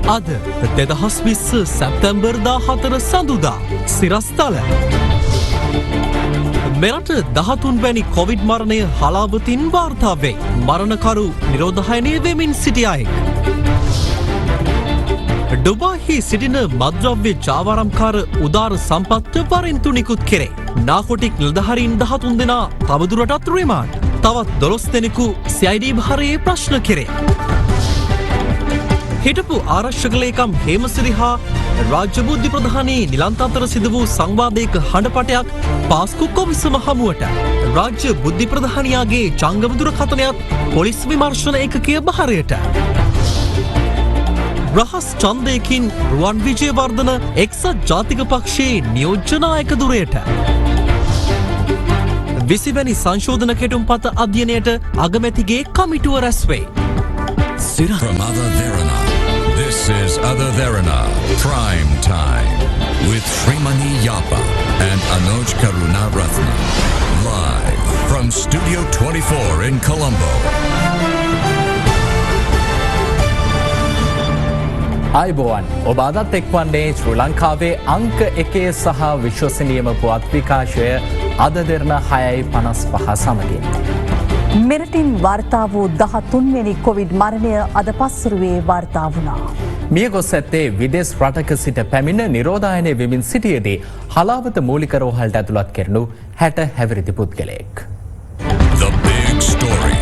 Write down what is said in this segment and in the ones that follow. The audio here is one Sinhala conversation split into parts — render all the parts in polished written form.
අද 2020 සැප්තැම්බර් 14 සඳුදා සිරස්තල මෙරට 13 වැනි කොවිඩ් මරණය හලාවතින් වාර්තා වේ. මරණකරු නිරෝධායනය වෙමින් සිටි අයෙක්. ඩුබායිහි සිටින මද්‍රව්‍ය ජාවාරම්කාර උදාර සම්පත්ත වරින්තු නිකුත් කෙරේ. නාකොටික් නිලධාරීන් 13 දෙනා තවදුරටත් රිමාන්ඩ්. තවත් 12 දෙනෙකු CID භාරයේ ප්‍රශ්න කෙරේ. හිටපු ආරක්ෂක ලේකම් හේමසිරි හා රාජ්‍ය බුද්ධි ප්‍රධානී නිලන්ත අතර සිදු වූ සංවාදයක හඬපටයක් පාස්කු කොමිසම හමුවට. රාජ්‍ය බුද්ධි ප්‍රධානියාගේ ජංගම දුරකථනයත් පොලිස් විමර්ශන ඒකකය භාරයට. රහස් ඡන්දයකින් රුවන් විජේවර්ධන එක්සත් ජාතික පක්ෂයේ නියෝජ්‍ය නායක දුරයට. 20 වැනි සංශෝධන කෙටුම්පත අධ්‍යයනයට අගමැතිගේ කමිටුව රැස් වේ. From Other Verana, this is Other Verana Prime Time with Srimani Yapa and Anuj Karunaratne. Live from Studio 24 in Colombo. අයිබෝවන් ඔබ අදත් එක්වන්නේ ශ්‍රී ලංකාවේ අංක 1 සහ විශ්වසනීයම පුවත් විකාශය අද දෙරණ 6:55 සමගින්. මෙරටින් වාර්තා වූ 13 වෙනි කොවිඩ් මරණය අද පස්වරුවේ වාර්තා වුණා. මිය ගොස් ඇත්තේ විදේශ රටක සිට පැමිණ නිරෝධායනය වෙමින් සිටියේදී හලාවත මූලික රෝහලට ඇතුළත් කෙරුණු 60 හැවිරිදි පුද්ගලයෙක්. The big story.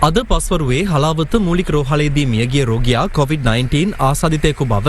අද පස්වරුවේ හලාවත මූලික රෝහලේදී මියගිය රෝගියා COVID-19 ආසාදිතයෙකු බව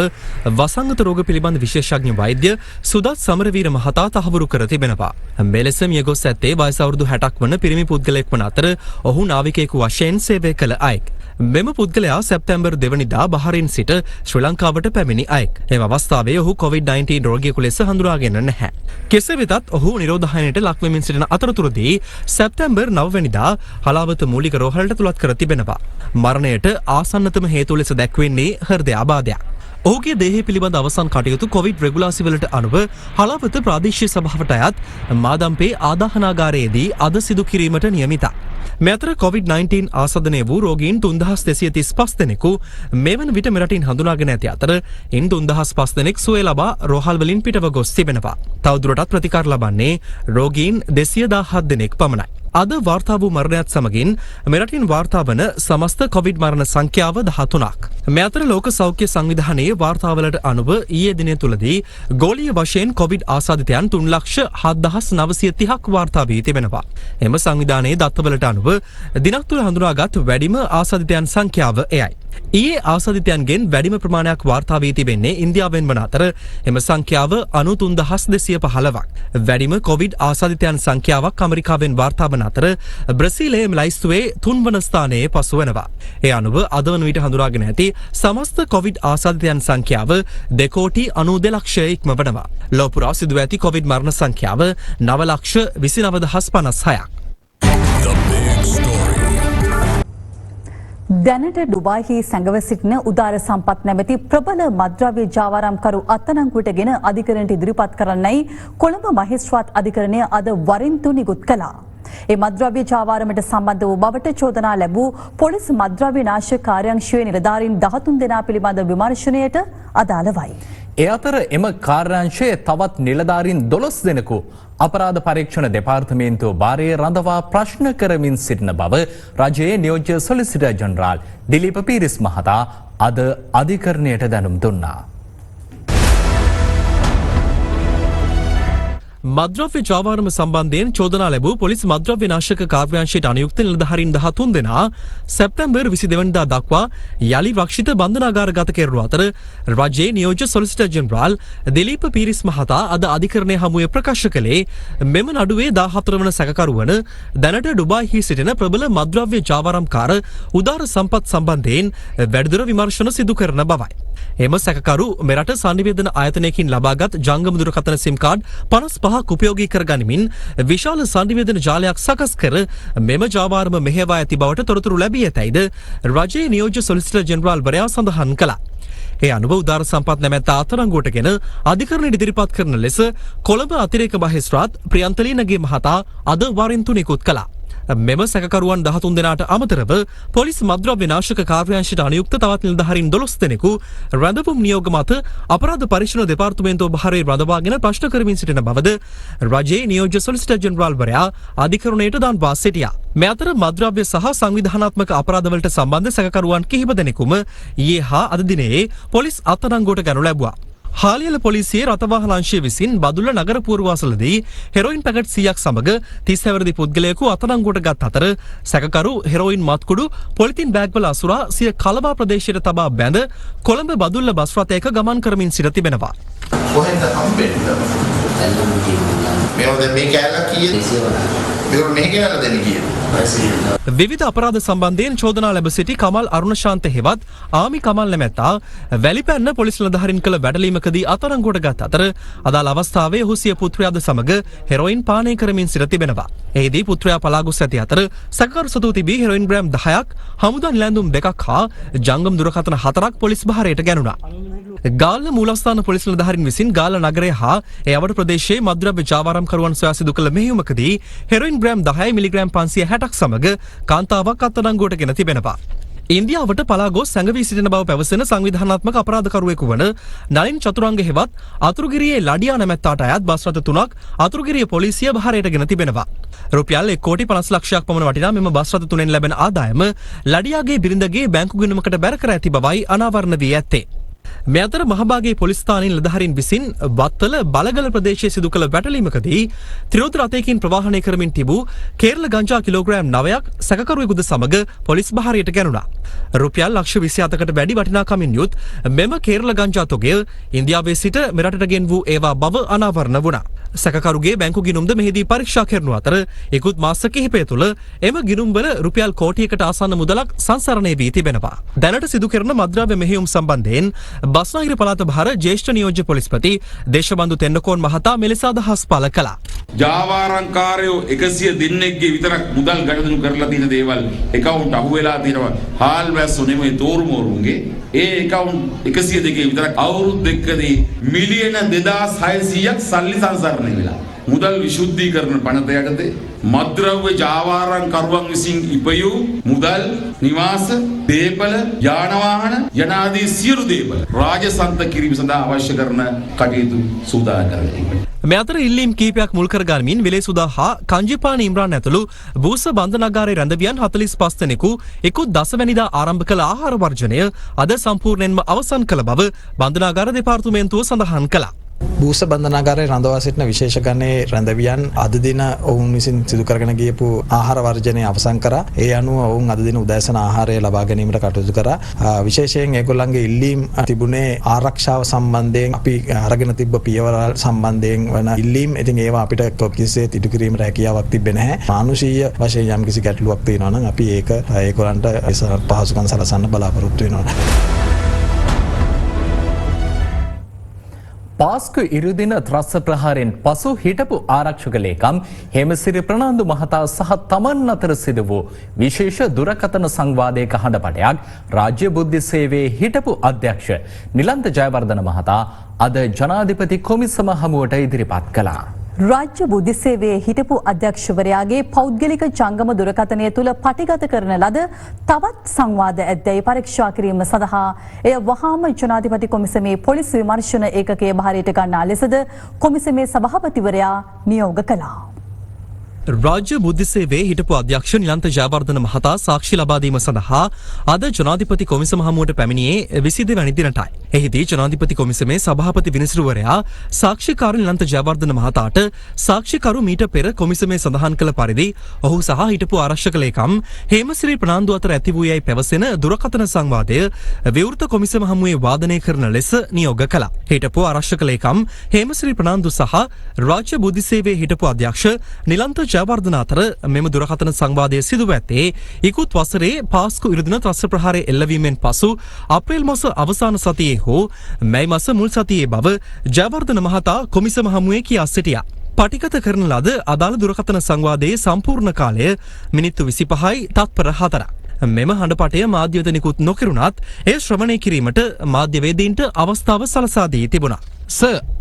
වසංගත රෝග පිළිබඳ විශේෂඥ වෛද්‍ය සුදත් සමරවීර මහතා තහවුරු කර තිබෙනවා. මෙලෙස මියගොස් ඇත්තේ වයස අවුරුදු 60ක් වන පිරිමි පුද්ගලයෙක් වන අතර ඔහු නාවිකයෙකු වශයෙන් සේවය කළ අයෙක්. මෙම පුද්ගලයා සැප්තැම්බර් 2 වෙනිදා බහරින් සිට ශ්‍රී ලංකාවට පැමිණි අයෙක්. එම අවස්ථාවේ ඔහු COVID-19 රෝගියෙකු ලෙස හඳුනාගෙන නැහැ. කෙසේ වෙතත් ඔහු නිරෝධායනයට ලක් වෙමින් සිටින අතරතුරදී සැප්තැම්බර් 9 වෙනිදා හලාවත මූලික රෝහලට තුලත් කර තිබෙනවා. මරණයට ආසන්නතම හේතුව ලෙස දැක්වෙන්නේ හෘදයාබාධයක්. ඔහුගේ දේහය පිළිබඳ අවසන් කටයුතු කොවිඩ් රෙගුලාසිවලට අනුව හලාවත ප්‍රාදේශීය සභාවට අයත් මාදම්පේ ආදාහනාගාරයේදී අද සිදු කිරීමට නියමිතයි. මේ අතර COVID-19 ආසාදනය වූ රෝගීන් 3235 දෙනෙකු මෙවන විට මෙරටින් හඳුනාගෙන ඇති අතර ඉන් 3005 දෙනෙක් සුවය ලබා රෝහල් වලින් පිටව ගොස් තිබෙනවා. තවදුරටත් ප්‍රතිකාර ලබන්නේ රෝගීන් 217 දෙනෙක් පමණයි. අද වාර්තා වූ මරණයත් සමගින් මෙරටින් වාර්තා වන සමස්ත කොවිඩ් මරණ සංඛ්‍යාව 13ක්. මේ අතර ලෝක සෞඛ්‍ය සංවිධානයේ වාර්තාවලට අනුව ඊයේ දිනය තුලදී ගෝලීය වශයෙන් කොවිඩ් ආසාදිතයන් 3,7930ක් වාර්තා වී තිබෙනවා. එම සංවිධානයේ දත්තවලට අනුව දිනක් තුල හඳුනාගත් වැඩිම ආසාදිතයන් සංඛ්‍යාව එයයි. ඊයේ ආසාදිතයන්ගෙන් වැඩිම ප්‍රමාණයක් වාර්තා වී තිබෙන්නේ ඉන්දියාවෙන් වන අතර එම සංඛ්‍යාව 93,215ක්. වැඩිම කොවිඩ් ආසාදිතයන් සංඛ්‍යාවක් ඇමරිකාවෙන් වාර්තා වන අතර බ්‍රසීලයේ ලයිස්තුවේ 3 වන ස්ථානයේ පසු වෙනවා. ඒ අනුව අද වන විට හඳුනාගෙන ඇති සමස්ත කොවිඩ් ආසාදිතයන් සංඛ්‍යාව 2,92 ලක්ෂය ඉක්මවනවා. ලොව පුරා සිදුව ඇති කොවිඩ් මරණ සංඛ්‍යාව 9,29,56ක්. The big story. දැනට ඩුබායිහි සැඟව සිටින උදාර සම්පත් නැමැති ප්‍රබල මද්‍රව්‍ය ජාවාරම්කරු අත්අඩංගුවටගෙන අධිකරණයට ඉදිරිපත් කරන්නයි කොළඹ මහේස්ත්‍රාත් අධිකරණය අද වරින්තු නිකුත් කළා. ඒ මද්‍රව්‍ය ජාවාරමට සම්බන්ධ වූ බවට චෝදනා ලැබූ පොලිස් මද්‍රව්‍ය නාශක කාර්යාංශයේ නිලධාරීන් 13 දෙනා පිළිබඳ විමර්ශනයට අදාළවයි. ඒ අතර එම කාර්යාංශයේ තවත් නිලධාරීන් 12 දෙනෙකු අපරාධ පරීක්ෂණ දෙපාර්තමේන්තුව භාරයේ රඳවා ප්‍රශ්න කරමින් සිටින බව රජයේ නියෝජ්‍ය සොලිසිටර් ජනරාල් දිලීප පීරිස් මහතා අද අධිකරණයට දැනුම් දුන්නා. මද්‍රව්‍ය ජාවාරම සම්බන්ධයෙන් චෝදනා ලැබූ පොලිස් මද්‍රව්‍ය නාශක කාර්යාංශයට අනුයුක්ත නිලධාරීන් 13 දෙනා සැප්තැම්බර් 22 වෙනිදා දක්වා යලි රක්ෂිත බන්ධනාගාරගත කෙරුණු අතර රජයේ නියෝජ්‍ය සොලිසිටර් ජෙනරාල් දිලීප පීරිස් මහතා අද අධිකරණය හමුවේ ප්‍රකාශ කළේ මෙම නඩුවේ 14 වන සැකකරු වන දැනට ඩුබායිහි සිටින ප්‍රබල මද්‍රව්‍ය ජාවාරම්කාර උදාර සම්පත් සම්බන්ධයෙන් වැඩිදුර විමර්ශන සිදු කරන බවයි. එම සැකකරු මෙරට සංනිවේදන ආයතනයකින් ලබාගත් ජංගම දුරකථන සිම් කාඩ් 55ක් උපයෝගී කර ගනිමින් විශාල සංනිවේදන ජාලයක් සකස් කර මෙම ජාවාරම මෙහෙවා ඇති බවට තොරතුරු ලැබී ඇතැයිද රජයේ නියෝජ්‍ය සොලිසිටර් ජෙනරාල් වරයා සඳහන් කළා. ඒ අනුව උදාර සම්පත් නැමැත්ත අත්අඩංගුවටගෙන අධිකරණයට ඉදිරිපත් කරන ලෙස කොළඹ අතිරේක මහේස්ත්‍රාත් ප්‍රියන්තලීනගේ මහතා අද වරින්තු නිකුත් කළා. මෙම සැකකරුවන් 13 දෙනාට අමතරව පොලිස් මද්‍රව්‍ය නාශක කාර්යාංශයට අනුයුක්ත තවත් නිලධාරීන් 12 දෙනෙකු රැඳවුම් නියෝග මත අපරාධ පරීක්ෂණ දෙපාර්තමේන්තුව භාරයේ රඳවාගෙන ප්‍රශ්න කරමින් සිටින බවද රජයේ නියෝජ්‍ය සොලිසිටර් ජෙනරාල්වරයා අධිකරණයට දන්වා සිටියා. මේ අතර මද්‍රව්‍ය සහ සංවිධානාත්මක අපරාධවලට සම්බන්ධ සැකකරුවන් කිහිප දෙනෙකුම ඊයේ හා අද දිනේ පොලිස් අත්අඩංගුවට ගනු ලැබුවා. හාලියල පොලිසියේ රථවාහන අංශය විසින් බදුල්ල නගර පුරවාසලදී හෙරොයින් පැකට් 100ක් සමග 30 හැවිරිදි පුද්ගලයෙකු අත්අඩංගුවට ගත් අතර සැකකරු හෙරොයින් මත්කුඩු පොලිතින් බෑග්වල අසුරා සිය කලබා ප්‍රදේශයට තබා බැඳ කොළඹ බදුල්ල බස් රථයක ගමන් කරමින් සිට තිබෙනවා. කොහෙන්ද හම්බෙන්නේ? මේවා දැන් මේ කෑල්ල කීයද? මේවා මේ කෑල්ල දෙන්නේ කීයද? විවිධ අපරාධ සම්බන්ධයෙන් චෝදනා ලැබ සිටි කමල් අරුණශාන්ත හෙවත් ආමි කමල් නැමැත්තා වැලිපැන්න පොලිස් නිලධාරීන් කළ වැඩලීමකදී අත්අඩංගුවට ගත් අතර අදාළ අවස්ථාවේ ඔහු සිය පුත්‍රයාද සමග හෙරොයින් පානය කරමින් සිට තිබෙනවා. එහිදී පුත්‍රයා පලා ගොස් ඇති අතර සැකකරු සතු තිබී හෙරොයින් ග්‍රෑම් 10ක් හමුදා නිලැඳුම් 2ක් හා ජංගම දුරකථන 4ක් පොලිස් භාරයට ගැනුණා. ගාල්ල මූලස්ථාන පොලිස් නිලධාරීන් විසින් ගාල්ල නගරය හා ඒ අවඩ ප්‍රදේශයේ මද්‍රව්‍ය ජාවාරම්කරුවන් සොයා සිදු කළ මෙහෙයුමකදී හෙරොයින් ග්‍රෑම් 10 මිලිග්‍රෑම් 560ක් සමග කාන්තාවක් අත්අඩංගුවට ගෙන තිබෙනවා. ඉන්දියාවට පලා ගොස් සැඟවී සිටින බව පැවසෙන සංවිධානාත්මක අපරාධකරුවෙකු වන නලින් චතුරංග හෙවත් අතුරුගිරියේ ලඩියා නැමැත්තාට අයත් බස් රථ 3ක් අතුරුගිරිය පොලිසිය භාරයට ගෙන තිබෙනවා. රුපියල් 1,50,00,000ක් පමණ වටිනා මෙම බස් රථ 3න් ලැබෙන ආදායම ලඩියාගේ බිරිඳගේ බැංකු ගිණුමකට බැර කර ඇති බවයි අනාවරණ වී ඇත්තේ. මේ අතර මහභාගයේ පොලිස් ස්ථානීය නිලධාරීන් විසින් වත්තල බලගල ප්‍රදේශයේ සිදු කළ වැටලීමකදී ත්‍රිරෝද රථයකින් ප්‍රවාහනය කරමින් තිබූ කේරළ ගංජා කිලෝග්‍රෑම් 9ක් සැකකරුවෙකුද සමග පොලිස් භාරයට ගැනුණා. රුපියල් ලක්ෂ 27කට වැඩි වටිනාකමින් යුත් මෙම කේරළ ගංජා තොගය ඉන්දියාවේ සිට මෙරටට ගෙන වූ ඒවා බව අනාවරණ වුණා. සැකකරුගේ බැංකු ගිණුම්ද මෙහිදී පරීක්ෂා කරනු අතර ඉකුත් මාස කිහිපය තුළ එම ගිණුම්වල රුපියල් කෝටියකට ආසන්න මුදලක් සංසරණය වී තිබෙනවා. දැනට සිදු කරන මද්‍රව්‍ය මෙහෙයුම් සම්බන්ධයෙන් බස්නාහිර පළාත භාර ජ්‍යෙෂ්ඨ නියෝජ්‍ය පොලිස්පති දේශබන්දු තෙන්නකෝන් මහතා මෙලෙස අදහස් පළ කළා. ජාවාරම්කාරයෝ 100 දෙනෙක්ගේ විතරක් මුදල් ගනුදෙනු කරලා තියෙන දේවල් account අහුවෙලා තියෙනවා. හාල් වැස්සු නෙමෙයි තෝරුමෝරුන්ගේ ඒ account 102 විතරක් අවුරුදු දෙකකදී මිලියන 2600ක් සල්ලි සංසරණය වෙලා. මුදල් විශුද්ධීකරණ පනත යටතේ මද්‍රව්‍ය ජාවාරම්කරුවන් විසින් ඉපයූ මුදල් නිවාස දේපල යාන වාහන යනාදී සියලු දේපල රාජසන්ත කිරීම සඳහා අවශ්‍ය කරන කටයුතු සූදානම් කරගන්න. මේ අතර ඉල්ලීම් කීපයක් මුල් කරගනිමින් විලේසුදා හා කංජිපාන ඉම්රාන් ඇතුළු බූස බන්ධනාගාරයේ රැඳවියන් 45 දෙනෙකු ඉකුත් 10 වැනිදා ආරම්භ කළ ආහාර වර්ජනය අද සම්පූර්ණයෙන්ම අවසන් කළ බව බන්ධනාගාර දෙපාර්තමේන්තුව සඳහන් කළා. බූස බන්ධනාගාරයේ රඳවා සිටින විශේෂ ගණයේ රැඳවියන් අද දින ඔවුන් විසින් සිදු කරගෙන ගියපු ආහාර වර්ජනය අවසන් කරා. ඒ අනුව ඔවුන් අද දින උදෑසන ආහාරය ලබා ගැනීමට කටයුතු කරා. විශේෂයෙන් ඒගොල්ලන්ගේ ඉල්ලීම් තිබුණේ ආරක්ෂාව සම්බන්ධයෙන් අපි අරගෙන තිබ්බ පියවරල් සම්බන්ධයෙන් වන ඉල්ලීම්. ඉතින් ඒවා අපිට කිසිසේත් ඉටු කිරීමට හැකියාවක් තිබෙන්නේ නැහැ. මානුෂීය වශයෙන් යම්කිසි ගැටලුවක් තියෙනවා නම් අපි ඒක ඒගොල්ලන්ට පහසුකම් සලසන්න බලාපොරොත්තු වෙනවා. පාස්කු ඉරුදින ත්‍රස්ස ප්‍රහාරයෙන් පසු හිටපු ආරක්ෂක ලේකම් හේමසිරි ප්‍රනාන්දු මහතා සහ තමන් අතර සිදු වූ විශේෂ දුරකථන සංවාදයක හඬපටයක් රාජ්‍ය බුද්ධි සේවයේ හිටපු අධ්‍යක්ෂ නිලන්ත ජයවර්ධන මහතා අද ජනාධිපති කොමිසම හමුවට ඉදිරිපත් කළා. රාජ්‍ය බුද්ධි සේවයේ හිටපු අධ්‍යක්ෂවරයාගේ පෞද්ගලික ජංගම දුරකථනය තුළ පටිගත කරන ලද තවත් සංවාද ඇද්දැයි පරීක්ෂා කිරීම සඳහා එය වහාම ජනාධිපති කොමිසමේ පොලිස් විමර්ශන ඒකකයේ භාරයට ගන්නා ලෙසද කොමිසමේ සභාපතිවරයා නියෝග කළා. රාජ්‍ය බුද්ධි සේවයේ හිටපු අධ්‍යක්ෂ නිලන්ත ජයවර්ධන මහතා සාක්ෂි ලබා දීම සඳහා අද ජනාධිපති කොමිසම හමුවට පැමිණියේ 22 වැනි දිනටයි. එහිදී ජනාධිපති කොමිසමේ සභාපති විනිසුරුවරයා සාක්ෂිකාරු නිලන්ත ජයවර්ධන මහතාට සාක්ෂිකරු මීට පෙර කොමිසමේ සඳහන් කළ පරිදි ඔහු සහ හිටපු ආරක්ෂක ලේකම් හේමසිරි ප්‍රනාන්දු අතර ඇති වූ යයි පැවසෙන දුරකථන සංවාදය විවෘත කොමිසම හමුවේ වාදනය කරන ලෙස නියෝග කළා. හිටපු ආරක්ෂක ලේකම් හේමසිරි ප්‍රනාන්දු සහ රාජ්‍ය බුද්ධි සේවයේ හිටපු අධ්‍යක්ෂ නිලන්ත ජයවර්ධන අතර මෙම දුරකථන සංවාදය සිදුව ඇත්තේ ඉකුත් වසරේ පාස්කු ඉරුදින ත්‍රස්ස ප්‍රහාරය එල්ලවීමෙන් පසු අප්‍රේල් මාස අවසාන සතියේ හෝ මැයි මාස මුල් සතියේ බව ජයවර්ධන මහතා කොමිසම හමුවේ කියා සිටියා. පටිගත කරන ලද අදාළ දුරකථන සංවාදයේ සම්පූර්ණ කාලය මිනිත්තු 25යි තත්පර 4ක්. මෙම හඬපටය මාධ්‍ය වෙත නිකුත් නොකරුණත් එය ශ්‍රවණය කිරීමට මාධ්‍යවේදීන්ට අවස්ථාව සලසා දී තිබුණා.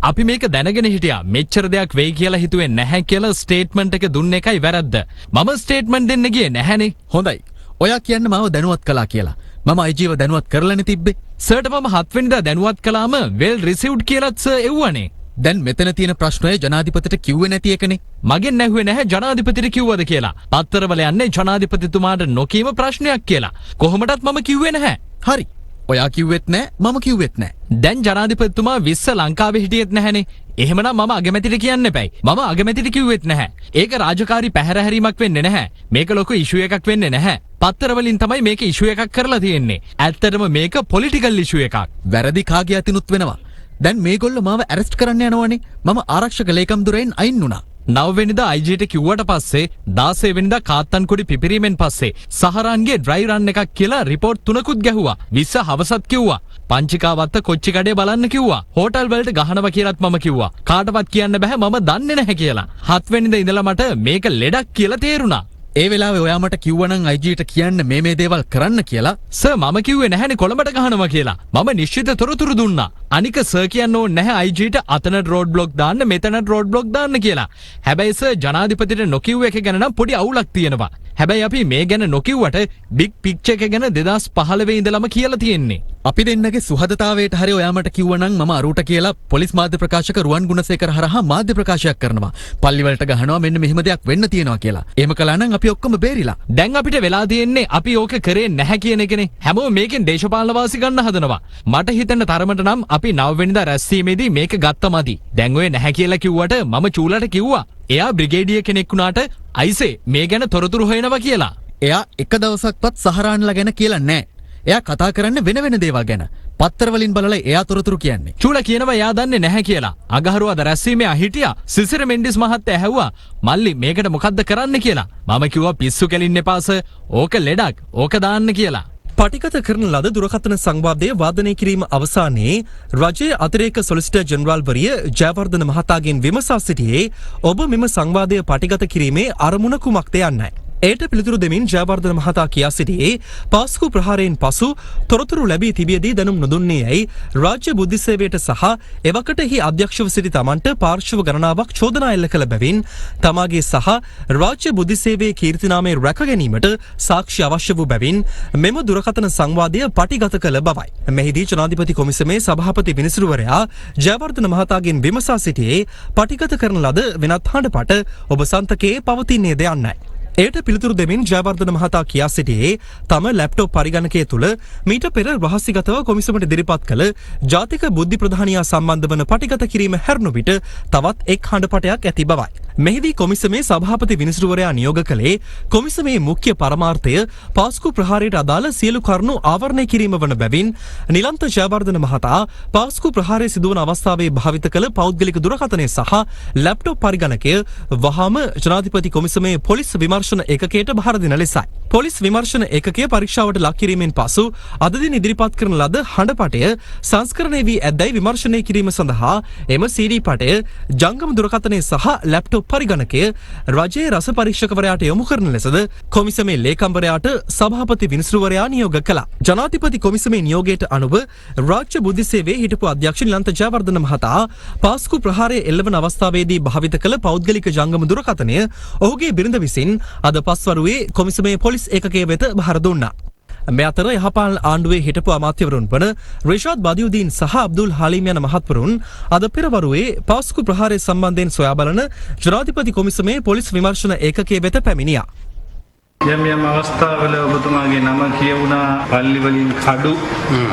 අපි මේක දැනගෙන හිටියා මෙච්චර දෙයක් වෙයි කියලා හිතුවේ නැහැ කියලා ස්ටේට්මන්ට් එක දුන්න එකයි වැරද්ද. මම ස්ටේට්මන්ට් දෙන්න ගියේ නැහැනේ. හොඳයි. ඔයා කියන්න මාව දැනුවත් කළා කියලා. මම IGව දැනුවත් කරලානේ තිබ්බේ. සර්ට මම 7 වෙනිදා දැනුවත් කළාම well received කියලාත් සර් එව්වනේ. දැන් මෙතන තියෙන ප්‍රශ්නය ජනාධිපතිට කිව්වේ නැති එකනේ. මගෙන් ඇහුවේ නැහැ ජනාධිපතිට කිව්වද කියලා. පත්තරවල යන්නේ ජනාධිපතිතුමාට නොකීම ප්‍රශ්නයක් කියලා. කොහොමදත් මම කිව්වේ නැහැ. හරි. ඔයා කිව්වෙත් නෑ මම කිව්වෙත් නෑ. දැන් ජනාධිපතිතුමා 20 ලංකාවේ හිටියෙත් නැහැනේ. එහෙමනම් මම අගමැතිට කියන්න එපැයි. මම අගමැතිට කිව්වෙත් නැහැ. ඒක රාජකාරී පැහැරහැරීමක් වෙන්නේ නැහැ. මේක ලොකු ඉෂුව එකක් වෙන්නේ නැහැ. පත්තරවලින් තමයි මේක ඉෂුව එකක් කරලා තියෙන්නේ. ඇත්තටම මේක පොලිටිකල් ඉෂුව එකක්. වැරදි කාගේ අතිනුත් වෙනවා. දැන් මේගොල්ලෝ මාව ඇරෙස්ට් කරන්න යනවනේ. මම ආරක්ෂක ලේකම් දුරෙන් අයින් වුණා. 9 වෙනිදා IGට කිව්වට පස්සේ 16 වෙනිදා කාත්තන්කොඩි පිපිරීමෙන් පස්සේ සහරාන්ගේ ඩ්‍රයි රන් එකක් කියලා රිපෝට් 3කුත් ගැහුවා. 20 හවසත් කිව්වා. පංචිකාවත්ත කොච්චි කඩේ බලන්න කිව්වා. හෝටල් වලට ගහනවා කියලාත් මම කිව්වා. කාටවත් කියන්න බෑ මම දන්නේ නැහැ කියලා. 7 වෙනිදා ඉඳලා මට මේක ලෙඩක් කියලා තේරුණා. ඒ වෙලාවේ ඔයා මට කිව්වනම් IGට කියන්න මේ දේවල් කරන්න කියලා. සර් මම කිව්වේ නැහැනේ කොළඹට ගහනවා කියලා. මම නිශ්චිත තොරතුරු දුන්නා. අනික සර් කියන්න ඕනේ නැහැ IGට අතන රෝඩ් බ්ලොක් දාන්න මෙතන රෝඩ් බ්ලොක් දාන්න කියලා. හැබැයි සර් ජනාධිපතිට නොකිව්ව එක ගැන නම් පොඩි අවුලක් තියෙනවා. හැබැයි අපි මේ ගැන නොකිව්වට බිග් පික්චර් එක ගැන 2015 ඉඳලම කියලා තියෙන්නේ. අපි දෙන්නගේ සුහදතාවයට හරි ඔයා මට කිව්වනම් මම අරුට කියලා පොලිස් මාධ්‍ය ප්‍රකාශක රුවන් ගුණසේකර හරහා මාධ්‍ය ප්‍රකාශයක් කරනවා. පල්ලි වලට ගහනවා මෙන්න මෙහෙම දෙයක් වෙන්න තියෙනවා කියලා. එහෙම කළා නම් අපි ඔක්කොම බේරිලා. දැන් අපිට වෙලා තියෙන්නේ අපි ඕක කරේ නැහැ කියන එකනේ. හැමෝම මේකෙන් දේශපාලන වාසි ගන්න හදනවා. මට හිතෙන තරමට නම් අපි 9 වෙනිදා රැස්වීමේදී මේක ගත්තමදි. දැන් ඔය නැහැ කියලා කිව්වට මම චූලට කිව්වා. එයා බ්‍රිගේඩියර් කෙනෙක් වුණාට අයිසේ මේ ගැන තොරතුරු හොයනවා කියලා. එයා එක දවසක්වත් සහරාන්ලා ගැන කියලා නැහැ. එයා කතා කරන්න වෙන දේවල් ගැන. පත්තරවලින් බලලා එයා තොරතුරු කියන්නේ. චූල කියනවා එයා දන්නේ නැහැ කියලා. අගහරුවාද රැස්වීමේ හිටියා. සිසිර මෙන්ඩිස් මහත්තයා ඇහුවා මල්ලි මේකට මොකද්ද කරන්න කියලා. මම කිව්වා පිස්සු කෙලින්න එපා සර්. ඕක ලෙඩක්. ඕක දාන්න කියලා. පටිගත කරන ලද දුරකථන සංවාදය වාදනය කිරීම අවසානයේ රජයේ අතිරේක සොලිසිටර් ජෙනරාල්වරිය ජයවර්ධන මහතාගෙන් විමසා සිටියේ ඔබ මෙම සංවාදය පටිගත කිරීමේ අරමුණ කුමක්ද යන්නයි. එයට පිළිතුරු දෙමින් ජයවර්ධන මහතා කියා සිටියේ පාස්කු ප්‍රහාරයෙන් පසු තොරතුරු ලැබී තිබියදී දැනුම් නොදුන්නේ යැයි රාජ්‍ය බුද්ධි සේවයට සහ එවකට එහි අධ්‍යක්ෂව සිටි තමන්ට පාර්ශ්ව ගණනාවක් චෝදනා එල්ල කළ බැවින් තමාගේ සහ රාජ්‍ය බුද්ධි සේවයේ කීර්තිනාමය රැක ගැනීමට සාක්ෂි අවශ්‍ය වූ බැවින් මෙම දුරකථන සංවාදය පටිගත කළ බවයි. මෙහිදී ජනාධිපති කොමිසමේ සභාපති විනිසුරුවරයා ජයවර්ධන මහතාගෙන් විමසා සිටියේ පටිගත කරන ලද වෙනත් හඬපට ඔබ සන්තකයේ පවතින්නේද යන්නයි. එයට පිළිතුරු දෙමින් ජයවර්ධන මහතා කියා සිටියේ තම ලැප්ටොප් පරිගණකය තුළ මීට පෙර රහසිගතව කොමිසමට ඉදිරිපත් කළ ජාතික බුද්ධි ප්‍රධානියා සම්බන්ධ වන පටිගත කිරීම හැරුණු විට තවත් එක් හඬපටයක් ඇති බවයි. මෙහිදී කොමිසමේ සභාපති විනිසුරුවරයා නියෝග කළේ කොමිසමේ මුඛ්‍ය පරමාර්ථය පාස්කු ප්‍රහාරයට අදාළ සියලු කරුණු ආවරණය කිරීම වන බැවින් නිලන්ත ජයවර්ධන මහතා පාස්කු ප්‍රහාරය සිදුවන අවස්ථාවේ භාවිත කළ පෞද්ගලික දුරකථනය සහ ලැප්ටොප් පරිගණකය වහාම ජනාධිපති කොමිසමේ පොලිස් විමර්ශන ඒකකයට බහර දෙන ලෙසයි. පොලිස් විමර්ශන ඒකකය පරීක්ෂාවට ලක් කිරීමෙන් පසු අද දින ඉදිරිපත් කරන ලද හඬපටය සංස්කරණය වී ඇද්දැයි විමර්ශනය කිරීම සඳහා එම CD පටය ජංගම දුරකථනය සහ ලැප්ටොප් පරිගණකය රජයේ රස පරීක්ෂකවරයාට යොමු කරන ලෙසද කොමිසමේ ලේකම්වරයාට සභාපති විනිසුරුවරයා නියෝග කළා. ජනාධිපති කොමිසමේ නියෝගයට අනුව රාජ්‍ය බුද්ධි සේවයේ හිටපු අධ්‍යක්ෂ නිලන්ත ජයවර්ධන මහතා පාස්කු ප්‍රහාරය එල්ලවන අවස්ථාවේදී භාවිත කළ පෞද්ගලික ජංගම දුරකථනය ඔහුගේ බිරිඳ විසින් අද පස්වරුවේ කොමිසමේ පොලිස් ඒකකය වෙත බහර දුන්නා. මේ අතර යහපාලන ආණ්ඩුවේ හිටපු අමාත්‍යවරුන් වන රිෂාඩ් බදියුදීන් සහ අබ්දුල් හලීම් යන මහත්වරුන් අද පෙරවරුවේ පාස්කු ප්‍රහාරය සම්බන්ධයෙන් සොයා බලන ජනාධිපති කොමිසමේ පොලිස් විමර්ශන ඒකකය වෙත පැමිණියා. යම් අවස්ථාවල ඔබතුමාගේ නම කියවුණා පල්ලි වලින් කඩු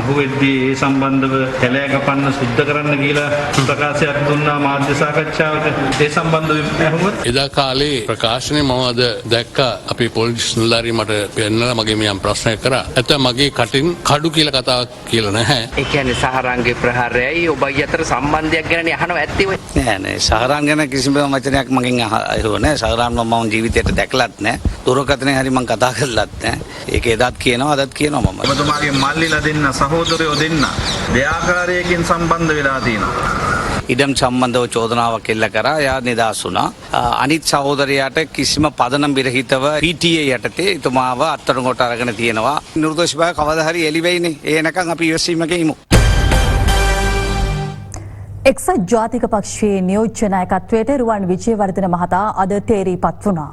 අහුවෙද්දී ඒ සම්බන්ධව කැලෑ කපන්න සුද්ධ කරන්න කියලා ප්‍රකාශයක් දුන්නා මාධ්‍ය සාකච්ඡාවක. ඒ සම්බන්ධව ඇහුවොත් එදා කාලේ ප්‍රකාශනය මම අද දැක්කා අපේ පොලිස් නිලධාරී මට පෙන්නලා මගේ මියම් ප්‍රශ්නයක් කරා. ඇත්ත මගේ කටින් කඩු කියලා කතාවක් කියලා නැහැ. ඒ කියන්නේ සහරාන්ගේ ප්‍රහාරයයි ඔබයි අතර සම්බන්ධයක් ගැනනේ අහනවා ඇත්තේ ඔය. නෑ සහරාන් ගැන කිසිම වචනයක් මගෙන් අහුව නෑ. සහරාන් මම ජීවිතේට දැකලත් නෑ. දුරකථනය හරි මං කතා කරලත් නෑ. ඒක එදාත් කියනවා අදත් කියනවා මම. ඔබතුමාගේ මල්ලිලා දෙන්න සහෝදරයෝ දෙන්න දෙආකාරයකින් සම්බන්ධ වෙලා තියෙනවා. ඉඩම් සම්බන්ධව චෝදනාවක් එල්ල කරා. එයා නිදහස් වුණා. අනිත් සහෝදරයාට කිසිම පදනම් විරහිතව PTA යටතේ එතුමාව අත්අඩංගුවට අරගෙන තියෙනවා. නිර්දෝෂීභාවය කවදා හරි එළි වෙයිනේ. ඒ නැකන් අපි ඉවසීමක ඉමු. එක්සත් ජාතික පක්ෂයේ නියෝජ්‍ය නායකත්වයට රුවන් විජේවර්ධන මහතා අද තේරීපත් වුණා.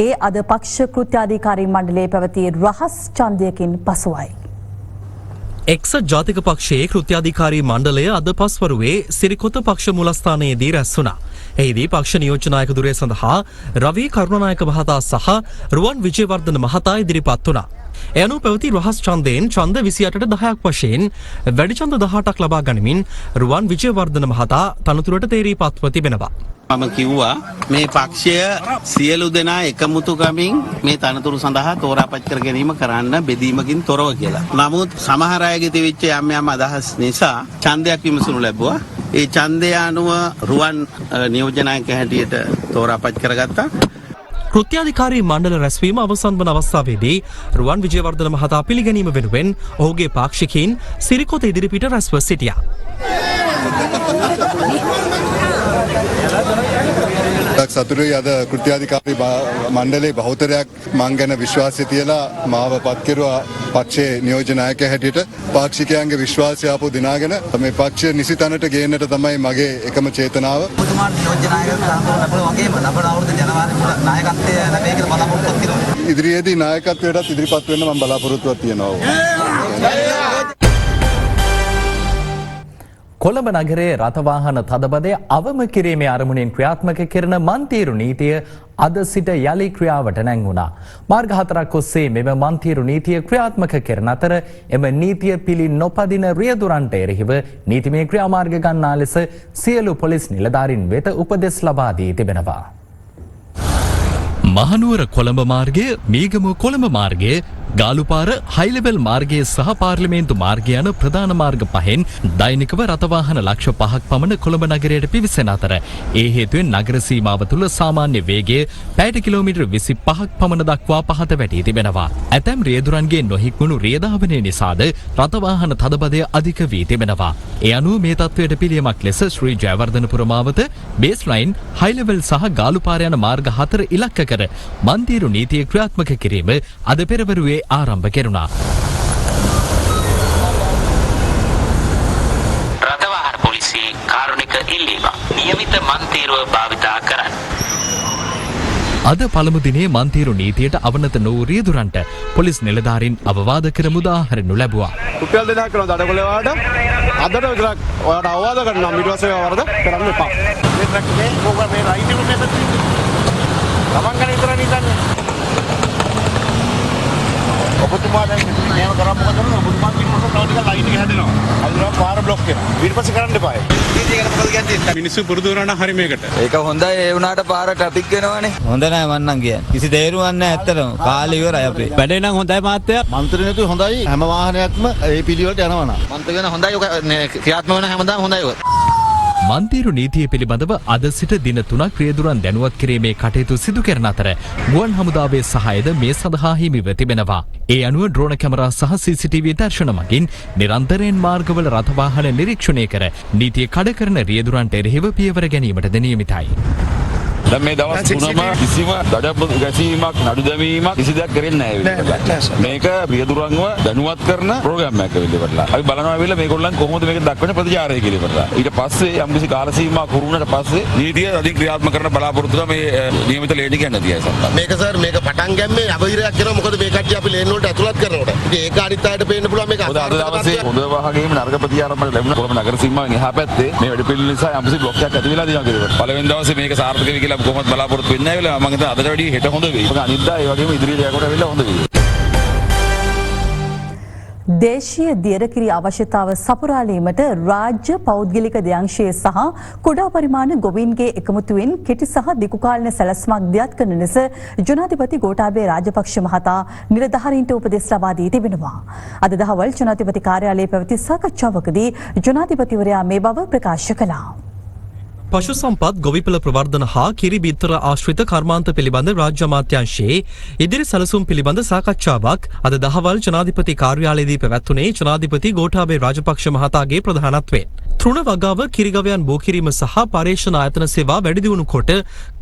ඒ අද පක්ෂ කෘත්‍යාධිකාරී මණ්ඩලයේ පැවති රහස් ඡන්දයකින් පසුවයි. එක්සත් ජාතික පක්ෂයේ කෘත්‍යාධිකාරී මණ්ඩලය අද පස්වරුවේ සිරිකොත පක්ෂ මූලස්ථානයේදී රැස් වුණා. එහිදී පක්ෂ නියෝජ්‍ය නායක දුරය සඳහා රවී කරුණානායක මහතා සහ රුවන් විජේවර්ධන මහතා ඉදිරිපත් වුණා. එයනු පැවති රහස් ඡන්දයෙන් ඡන්ද 28ට 10ක් වශයෙන් වැඩි ඡන්ද 18ක් ලබා ගනිමින් රුවන් විජේවර්ධන මහතා තනතුරට තේරීපත්ව තිබෙනවා. මම කිව්වා මේ පක්ෂය සියලු දෙනා එකමුතුකමින් මේ තනතුරු සඳහා තෝරාපත් කර ගැනීම කරන්න බෙදීමකින් තොරව කියලා. නමුත් සමහර අයගේ තිබිච්ච යම් යම් අදහස් නිසා ඡන්දයක් විමසනු ලැබුවා. ඒ ඡන්දය අනුව රුවන් නියෝජ්‍ය නායක හැටියට තෝරාපත් කරගත්තා. කෘත්‍යාධිකාරී මණ්ඩල රැස්වීම අවසන් වන අවස්ථාවේදී රුවන් විජේවර්ධන මහතා පිළිගැනීම වෙනුවෙන් ඔහුගේ පාක්ෂිකයින් සිරිකොත ඉදිරිපිට රැස්ව සිටියා. සතුරුයි අද කෘත්‍යාධිකාරී මණ්ඩලයේ බහුතරයක් මං ගැන විශ්වාසය තියලා මාව පත් කෙරුවා පක්ෂයේ නියෝජ්‍ය නායකයා හැටියට. පාක්ෂිකයන්ගේ විශ්වාසය ආපහු දිනාගෙන මේ පක්ෂය නිසි තැනට ගේන්නට තමයි මගේ එකම චේතනාව. ඉදිරියේදී නායකත්වයටත් ඉදිරිපත් වෙන්න මම බලාපොරොත්තුවක් තියෙනවා. කොළඹ නගරයේ රථවාහන තදබදය අවම කිරීමේ අරමුණින් ක්‍රියාත්මක කරන මන්තීරු නීතිය අද සිට යලි ක්‍රියාවට නැංගුණා. මාර්ග හතරක් ඔස්සේ මෙම මන්තීරු නීතිය ක්‍රියාත්මක කරන අතර එම නීතිය පිළි නොපදින රියදුරන්ට එරෙහිව නීතිමය ක්‍රියාමාර්ග ගන්නා ලෙස සියලු පොලිස් නිලධාරීන් වෙත උපදෙස් ලබා දී තිබෙනවා. මහනුවර කොළඹ මාර්ගය, මීගමුව කොළඹ මාර්ගය, ගාලුපාර හයිලෙවල් මාර්ගයේ සහ පාර්ලිමේන්තු මාර්ගය යන ප්‍රධාන මාර්ග පහෙන් දෛනිකව රථවාහන ලක්ෂ 5ක් පමණ කොළඹ නගරයට පිවිසෙන අතර ඒ හේතුවෙන් නගර සීමාව තුළ සාමාන්‍ය වේගය පැයට කිලෝමීටර් 25ක් පමණ දක්වා පහත වැටී තිබෙනවා. ඇතැම් රියදුරන්ගේ නොහික්මුණු රියධාවනය නිසාද රථවාහන තදබදය අධික වී තිබෙනවා. ඒ අනුව මේ තත්ත්වයට පිළියමක් ලෙස ශ්‍රී ජයවර්ධනපුර මාවත බේස්ලයින් හයිලෙවල් සහ ගාලුපාර යන මාර්ග 4 ඉලක්ක කර මන්තීරු නීතිය ක්‍රියාත්මක කිරීම අද පෙරවරුවේ ආරම්භ කෙරුණා. රථවාහන පොලිසිය කාරුණික ඉල්ලීම නියමිත මන්තීරුව භාවිතා කරන්න. අද පළමු දිනේ මන්තීරු නීතියට අවනත නොවූ රියදුරන්ට පොලිස් නිලධාරීන් අවවාද කර මුදාහරිනු ලැබුවා. රුපියල් 2000ක් කරන දඩකොලේවාට අදට විතරක් ඔයාලට අවවාද කරනවා ඊට පස්සේ වරද කරන්න එපා. මේ ට්‍රක් මේ ඕක මේ රයිට් එක මෙතන තමන් ගන්න ඉතර නිකන්නේ. ඔබතුමා දැන් මේව කරා මොකද කරන්නේ? ඔබතුමා කිව්වොත් තව ටිකක් ලයින් එක හැදෙනවා. අල්ලනවා පාර බ්ලොක් වෙනවා. ඊට පස්සේ කරන්න එපා. ඊට එක මොකද කියන්නේ? මිනිස්සු පුරුදු වෙනවා හරි මේකට. ඒක හොඳයි ඒ වුණාට පාර ට්‍රැෆික් වෙනවනේ. හොඳ නෑ මන් නම් කියන්නේ. කිසි තේරුමක් නෑ ඇත්තටම. කාලේ ඉවරයි අපේ. වැඩේ නම් හොඳයි මහත්තයා. මන්ත්‍රීනේතු හොඳයි. හැම වාහනයක්ම ඒ පිළිවෙලට යනවා නා. මන්ත්‍රී වෙන හොඳයි ඔක ක්‍රියාත්මක වෙන හැමදාම හොඳයි ඔක. මන්තීරු නීතිය පිළිබඳව අද සිට දින 3ක් රියදුරන් දැනුවත් කිරීමේ කටයුතු සිදු කරන අතර ගුවන් හමුදාවේ සහායද මේ සඳහා හිමිව තිබෙනවා. ඒ අනුව ඩ්‍රෝන කැමරා සහ CCTV දර්ශන මගින් නිරන්තරයෙන් මාර්ගවල රථවාහන නිරීක්ෂණය කර නීතිය කඩ කරන රියදුරන්ට එරෙහිව පියවර ගැනීමට නියමිතයි. දැන් මේ දවස් තුනම කිසිම දඩ ගැසීමක් නඩු දැමීමක් කිසි දෙයක් කරෙන්නේ නැහැ. මේක රියදුරන්ව දැනුවත් කරන ප්‍රෝග්‍රෑම් එකක් වෙලිවලා. අපි බලනවා ඇවිල්ලා මේගොල්ලන් කොහොමද මේක දක්වන ප්‍රතිචාරය කියලා. ඊට පස්සේ යම්කිසි කාල සීමාවක් හුරුුණාට පස්සේ නීතිය අධික ක්‍රියාත්මක කරන බලාපොරොත්තු තමයි මේ නියමිත ලේඩි කියන්නේ තියයි සම්පත්. මේක සර් මේක පටන් ගැම්මේ අවහිරයක් කරනවා මොකද මේ කට්ටිය අපි ලේන් වලට ඇතුළත් කරනකොට. ඉතින් ඒක අනිත් අයට පේන්න පුළුවන් මේක අද දවසේ හොඳ වාහනේම නරක ප්‍රතිචාරයක් මට ලැබුණා. කොළඹ නගර සීමාවෙන් එහා පැත්තේ මේ වැඩ පිළිවෙල නිසා යම්කිසි බ්ලොක් එකක් ඇති වෙලා තියෙනවා කියලා. පළවෙනි දවසේ මේක සාර්ථක වෙයි කියලා කොහොමද බලාපොරොත්තු වෙන්නේ නැහැ වෙලා මම හිතන අදට වැඩිය හෙට හොඳ වෙයි. ඒක අනිද්දා ඒ වගේම ඉදිරියට යනකොට වෙලා හොඳ වෙයි. දේශීය දියරකිරි අවශ්‍යතාව සපුරාලීමට රාජ්‍ය පෞද්ගලික දෙයංශයේ සහ කුඩා පරිමාණ ගොවීන්ගේ එකමුතුවෙන් කෙටි සහ දිගුකාලීන සැලැස්මක් දියත් කරන ලෙස ජනාධිපති ගෝඨාභය රාජපක්ෂ මහතා නිලධාරීන්ට උපදෙස් ලබා දී තිබෙනවා. අද දහවල් ජනාධිපති කාර්යාලයේ පැවති සාකච්ඡාවකදී ජනාධිපතිවරයා මේ බව ප්‍රකාශ කළා. පශු සම්පත් ගොවිපළ ප්‍රවර්ධන හා කිරි බිත්තර ආශ්‍රිත කර්මාන්ත පිළිබඳ රාජ්‍ය අමාත්‍යාංශයේ ඉදිරි සැලසුම් පිළිබඳ සාකච්ඡාවක් අද දහවල් ජනාධිපති කාර්යාලයේදී පැවැත්වුණේ ජනාධිපති ගෝඨාභය රාජපක්ෂ මහතාගේ ප්‍රධානත්වයෙන්. තෘණ වගාව කිරිගවයන් බෝ කිරීම සහ පර්යේෂණ ආයතන සේවා වැඩි දියුණු කොට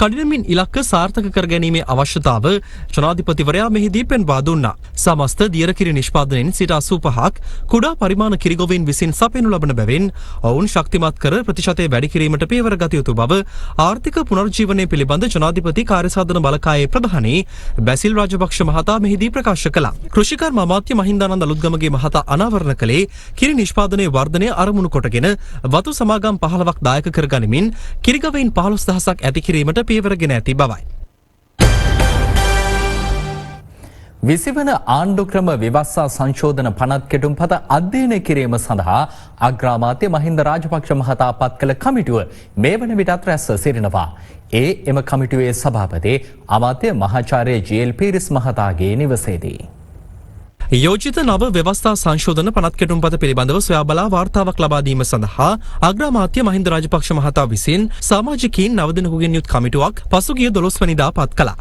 කඩිනමින් ඉලක්ක සාර්ථක කර ගැනීමේ අවශ්‍යතාව ජනාධිපතිවරයා මෙහිදී පෙන්වා දුන්නා. සමස්ත දියරකිරි නිෂ්පාදනයෙන් 85% කුඩා පරිමාණ කිරිගොවීන් විසින් සපයනු ලබන බැවින් ඔවුන් ශක්තිමත් කර ප්‍රතිශතය වැඩි කිරීමට පියවර ගත යුතු බව ආර්ථික පුනර්ජීවනය පිළිබඳ ජනාධිපති කාර්යසාධන බලකායේ ප්‍රධානී බැසිල් රාජපක්ෂ මහතා මෙහිදී ප්‍රකාශ කළා. කෘෂිකර්ම අමාත්‍ය මහින්දානන්ද අලුත්ගමගේ මහතා අනාවරණ කළේ කිරි නිෂ්පාදනයේ වර්ධනය අරමුණු කොටගෙන වතු සමාගම් 15ක් දායක කර ගනිමින් කිරිගවයින් 15000ක් ඇති කිරීමට පියවරගෙන ඇති බවයි. 20 වන ආණ්ඩුක්‍රම ව්‍යවස්ථා සංශෝධන පනත් කෙටුම්පත අධ්‍යයනය කිරීම සඳහා අග්‍රාමාත්‍ය මහින්ද රාජපක්ෂ මහතා පත් කළ කමිටුව මේ වන විටත් රැස්ව සිටිනවා. එම කමිටුවේ සභාපති අමාත්‍ය මහාචාර්ය ජී.එල්. පීරිස් මහතාගේ නිවසේදී. යෝජිත නව ව්‍යවස්ථා සංශෝධන පනත් කෙටුම්පත පිළිබඳව සොයා බලා වාර්තාවක් ලබා දීම සඳහා අග්‍රාමාත්‍ය මහින්ද රාජපක්ෂ මහතා විසින් සමාජිකයින් 9 දෙනෙකුගෙන් යුත් කමිටුවක් පසුගිය 12 වෙනිදා පත් කළා.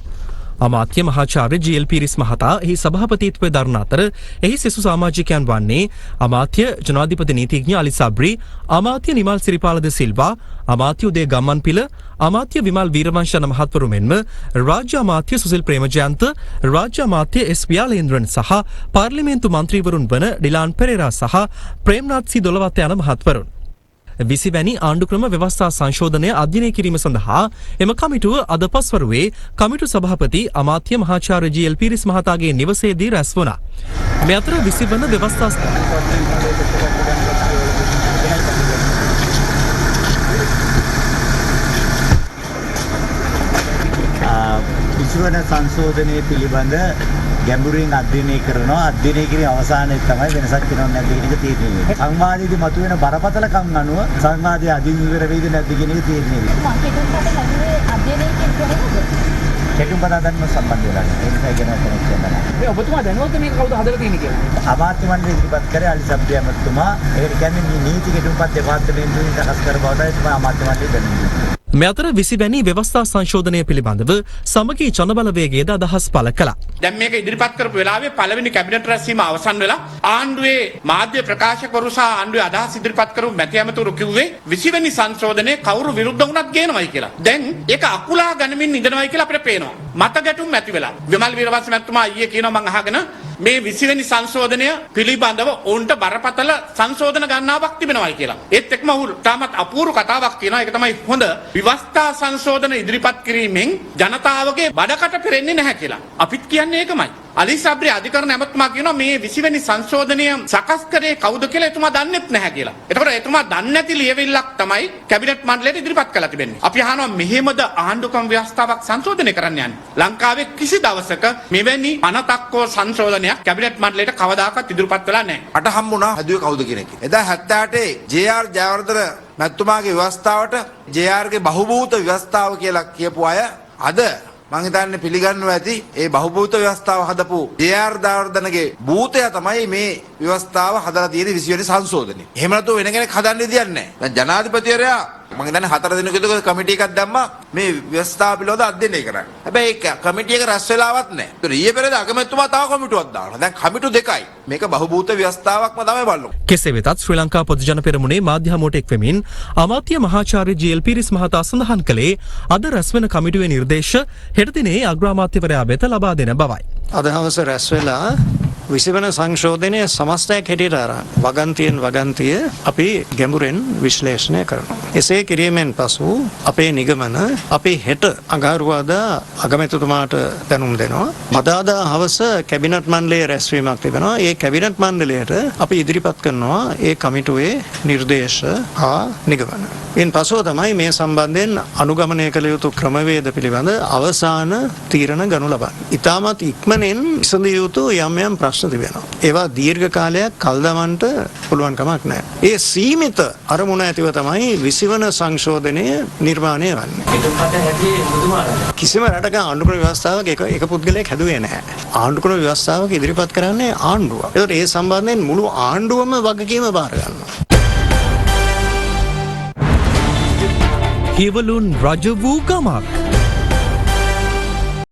අමාත්‍ය මහාචාර්ය ජී.එල්. පීරිස් මහතා එහි සභාපතිත්වය දරන අතර එහි සෙසු සමාජිකයන් වන්නේ අමාත්‍ය ජනාධිපති නීතිඥ අලි සබ්රි, අමාත්‍ය නිමල් සිරිපාල ද සිල්වා, අමාත්‍ය උදේ ගම්මන්පිල, අමාත්‍ය විමල් වීරවංශ යන මහත්වරු මෙන්ම රාජ්‍ය අමාත්‍ය සුසිල් ප්‍රේමජයන්ත, රාජ්‍ය අමාත්‍ය එස් පියාලේන්ද්‍රන් සහ පාර්ලිමේන්තු මන්ත්‍රීවරුන් වන ඩිලාන් පෙරේරා සහ ප්‍රේම්නාත් සී දොළවත්ත යන මහත්වරුන්. 20 වැනි ආණ්ඩුක්‍රම ව්‍යවස්ථා සංශෝධනය අධ්‍යයනය කිරීම සඳහා එම කමිටුව අද පස්වරුවේ කමිටු සභාපති අමාත්‍ය මහාචාර්ය ජී.එල්. පීරිස් මහතාගේ නිවසේදී රැස් වුණා. මේ අතර 20 වන ව්‍යවස්ථා විශ්වන සංශෝධනය පිළිබඳ ගැඹුරින් අධ්‍යයනය කරනවා. අධ්‍යයනය කිරීම අවසානයේ තමයි වෙනසක් වෙනව නැද්ද කියන එක තීරණය වෙන්නේ. සංවාදයේදී මතුවෙන බරපතලකම් අනුව සංවාදය අධින් විවර වෙයිද නැද්ද කියන එක තීරණය වෙනවා. කෙටුම්පත හදන්න සම්බන්ධ වෙලා නැහැ. ඒක නිසා ගැන කෙනෙක් කියන්නේ. මේ ඔබතුමා දැනුවත් මේක කවුද හදලා තියෙන්නේ කියලා? අමාත්‍ය මණ්ඩලය ඉදිරිපත් කරේ අලි සබ්රි ඇමතුමා. ඒකට කියන්නේ මේ නීති කෙටුම්පත් දෙපාර්තමේන්තුවෙන් සකස් කර බවටයි තමයි අමාත්‍ය මණ්ඩලය දැනුම් මේ අතර 20 වැනි ව්‍යවස්ථා සංශෝධනය පිළිබඳව සමගී ජනබලවේගයේද අදහස් පළ කළා. දැන් මේක ඉදිරිපත් කරපු වෙලාවේ පළවෙනි කැබිනට් රැස්වීම අවසන් වෙලා ආණ්ඩුවේ මාධ්‍ය ප්‍රකාශකවරු සහ ආණ්ඩුවේ අදහස් ඉදිරිපත් කරපු මැති ඇමතුරු කිව්වේ 20 වැනි සංශෝධනයේ කවුරු විරුද්ධ වුණත් ගේනවයි කියලා. දැන් ඒක අකුලා ගනිමින් ඉඳනවයි කියලා අපිට පේනවා. මත ගැටුම් ඇති වෙලා. විමල් වීරවංශ මැතිතුමා ඊයේ කියනවා මම අහගෙන මේ 20 වෙනි සංශෝධනය පිළිබඳව ඔවුන්ට බරපතල සංශෝධන ගණනාවක් තිබෙනවයි කියලා. ඒත් එක්ම ඔහු තාමත් අපූර්ව කතාවක් කියනවා. ඒක තමයි හොඳ විවස්ථා සංශෝධන ඉදිරිපත් කිරීමෙන් ජනතාවගේ බඩකට පෙරෙන්නේ නැහැ කියලා. අපිත් කියන්නේ ඒකමයි. අලි සබ්රි අධිකරණ ඇමතුමා කියනවා මේ 20 වෙනි සංශෝධනය සකස් කරේ කවුද කියලා එතුමා දන්නෙත් නැහැ කියලා. එතකොට එතුමා දන්නේ නැති ලියවිල්ලක් තමයි කැබිනට් මණ්ඩලයට ඉදිරිපත් කරලා තිබෙන්නේ. අපි අහනවා මෙහෙමද ආණ්ඩුක්‍රම ව්‍යවස්ථාවක් සංශෝධනය කරන්න යන්නේ. ලංකාවේ කිසි දවසක මෙවැනි අනතක් හෝ සංශෝධනයක් කැබිනට් මණ්ඩලයට කවදාකවත් ඉදිරිපත් වෙලා නැහැ. අට හම්බුණා හදුවේ කවුද කියන එක. එදා 78 ජේ.ආර්. ජයවර්ධන මැතිතුමාගේ ව්‍යවස්ථාවට ජේ.ආර්.ගේ බහුභූත ව්‍යවස්ථාව කියලා කියපු අය අද මං හිතන්නේ පිළිගන්නවා ඇති ඒ බහුභූත ව්‍යවස්ථාව හදපු ජේ.ආර්. ජයවර්ධනගේ භූතය තමයි මේ ව්‍යවස්ථාව හදලා තියෙන 20 වෙනි සංශෝධනය. එහෙම නැතුව වෙන කෙනෙක් හදන්න විදියක් නැහැ. දැන් ජනාධිපතිවරයා මම හිතන්නේ 4 දිනක විතර කමිටි එකක් දැම්මා මේ ව්‍යවස්ථාව පිළිබඳව අධ්‍යයනය කරන්න. හැබැයි ඒක කමිටි එක රැස් වෙලාවත් නැහැ. ඒතර ඊයේ පෙරේද අගමැතිතුමා තව කමිටුවක් දානවා. දැන් කමිටු දෙකයි. මේක බහුභූත ව්‍යවස්ථාවක්ම තමයි බලන්නේ. කෙසේ වෙතත් ශ්‍රී ලංකා පොදු ජන පෙරමුණේ මාධ්‍ය හමුවට එක්වෙමින් අමාත්‍ය මහාචාර්ය ජී.එල්. පීරිස් මහතා සඳහන් කළේ අද රැස්වෙන කමිටුවේ නිර්දේශ හෙට දිනේ අග්‍රාමාත්‍යවරයා වෙත ලබා දෙන බවයි. අද හවස රැස් වෙලා 20 වන සංශෝධනය සමස්තයක් හැටියට අරන් වගන්තිය අපි ගැඹුරෙන් විශ්ලේෂණය කරනවා. එසේ කිරීමෙන් පසු අපේ නිගමන අපි හෙට අඟහරුවාදා අගමැතිතුමාට දැනුම් දෙනවා. අදාදා හවස කැබිනට් මණ්ඩලයේ රැස්වීමක් තිබෙනවා. ඒ කැබිනට් මණ්ඩලයට අපි ඉදිරිපත් කරනවා ඒ කමිටුවේ නිර්දේශ හා නිගමන. ඉන් පසුව තමයි මේ සම්බන්ධයෙන් අනුගමනය කළ යුතු ක්‍රමවේද පිළිබඳ අවසාන තීරණ ගනු ලබන්නේ. ඉතාමත් ඉක්මනින් විසඳිය යුතු යම් ප්‍රශ්න තිබෙනවා. ඒවා දීර්ඝ කාලයක් කල් දමන්නට පුළුවන් කමක් නැහැ. ඒ සීමිත අරමුණ ඇතිව තමයි 20 වන සංශෝධනය නිර්මාණය වන්නේ. කිසිම රටක ආණ්ඩුක්‍රම ව්‍යවස්ථාවක එක පුද්ගලයෙක් හැදුවේ නැහැ. ආණ්ඩුක්‍රම ව්‍යවස්ථාවක ඉදිරිපත් කරන්නේ ආණ්ඩුව. ඒකට ඒ සම්බන්ධයෙන් මුළු ආණ්ඩුවම වගකීම බාර ගන්නවා. කියවලුන් රජ වූ ගමක්